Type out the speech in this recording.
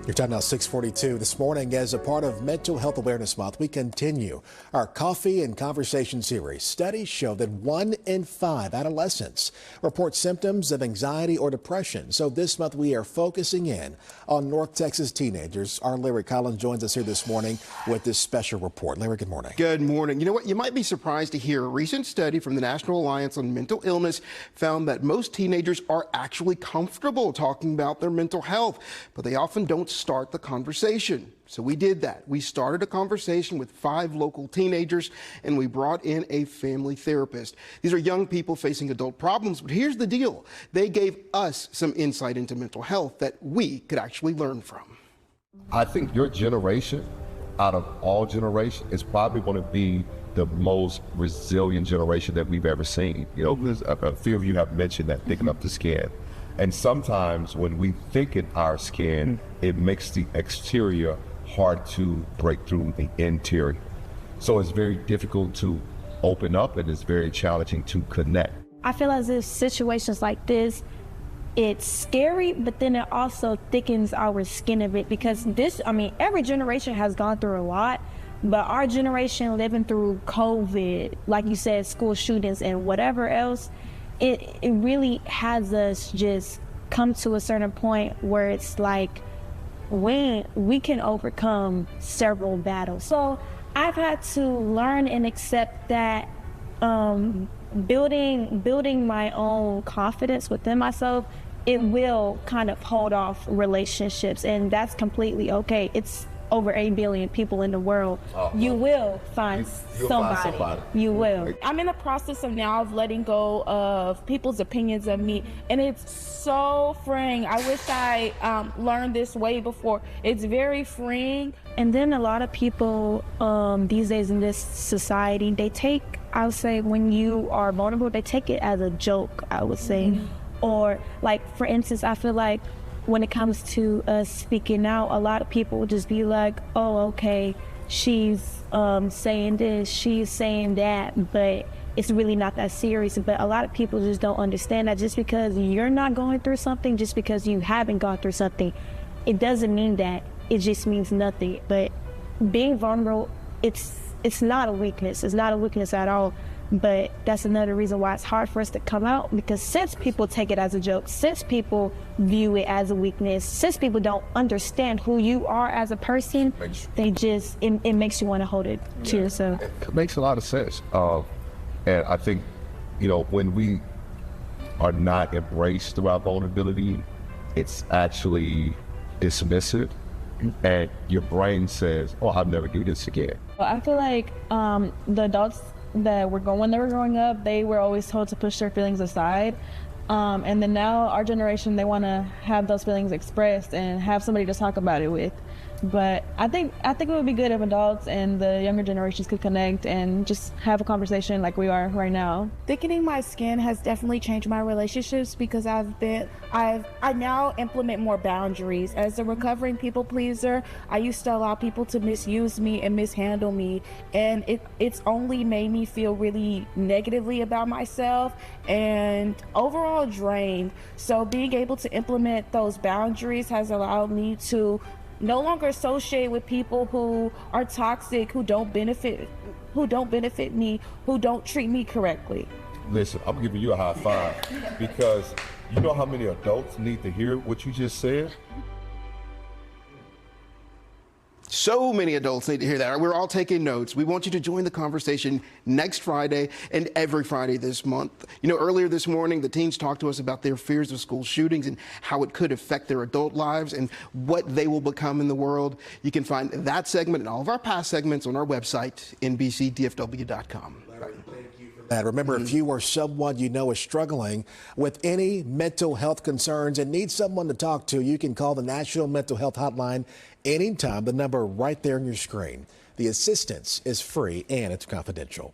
Your time now 6:42 this morning. As a part of Mental Health Awareness Month, we continue our Coffee and Conversation series. Studies show that 1 in 5 adolescents report symptoms of anxiety or depression. So this month we are focusing in on North Texas teenagers. Our Larry Collins joins us here this morning with this special report. Larry, good morning. Good morning. You know what? You might be surprised to hear a recent study from the National Alliance on Mental Illness found that most teenagers are actually comfortable talking about their mental health, but they often don't start the conversation. So we did that. We started a conversation with 5 local teenagers, and we brought in a family therapist. These are young people facing adult problems, but here's the deal. They gave us some insight into mental health that we could actually learn from. I think your generation, out of all generations, is probably going to be the most resilient generation that we've ever seen. You know, a few of you have mentioned that picking up the skin. And sometimes when we thicken our skin, it makes the exterior hard to break through the interior. So it's very difficult to open up, and it's very challenging to connect. I feel as if situations like this, it's scary, but then it also thickens our skin a bit, because every generation has gone through a lot, but our generation living through COVID, like you said, school shootings and whatever else, it really has us just come to a certain point where it's like when we can overcome several battles. So I've had to learn and accept that building my own confidence within myself, it will kind of hold off relationships, and that's completely okay. It's over 8 billion people in the world. You will find somebody. You will. I'm in the process of letting go of people's opinions of me, and it's so freeing. I wish I learned this way before. It's very freeing. And then a lot of people these days in this society, they take, I would say, when you are vulnerable, they take it as a joke, I would say. Or like, for instance, I feel like when it comes to us speaking out, a lot of people will just be like, oh, okay, she's saying this, she's saying that, but it's really not that serious. But a lot of people just don't understand that just because you're not going through something, just because you haven't gone through something, it doesn't mean that. It just means nothing. But being vulnerable, it's not a weakness. It's not a weakness at all. But that's another reason why it's hard for us to come out, because since people take it as a joke, since people view it as a weakness, since people don't understand who you are as a person, it makes you want to hold it to yourself. It makes a lot of sense. And I think, you know, when we are not embraced through our vulnerability, it's actually dismissive, and your brain says, oh, I'll never do this again. Well, I feel like the adults that when they were growing up, they were always told to push their feelings aside. And then now our generation, they want to have those feelings expressed and have somebody to talk about it with. But I think it would be good if adults and the younger generations could connect and just have a conversation like we are right now. Thickening my skin has definitely changed my relationships, because I now implement more boundaries. As a recovering people pleaser, I used to allow people to misuse me and mishandle me, and it's only made me feel really negatively about myself and overall drained. So being able to implement those boundaries has allowed me to no longer associate with people who are toxic, who don't benefit me, who don't treat me correctly. Listen, I'm giving you a high five, because you know how many adults need to hear what you just said? So many adults need to hear that. We're all taking notes. We want you to join the conversation next Friday and every Friday this month. You know, earlier this morning, the teens talked to us about their fears of school shootings and how it could affect their adult lives and what they will become in the world. You can find that segment and all of our past segments on our website, nbcdfw.com. Remember, if you or someone you know is struggling with any mental health concerns and needs someone to talk to, you can call the National Mental Health Hotline anytime. The number right there on your screen. The assistance is free and it's confidential.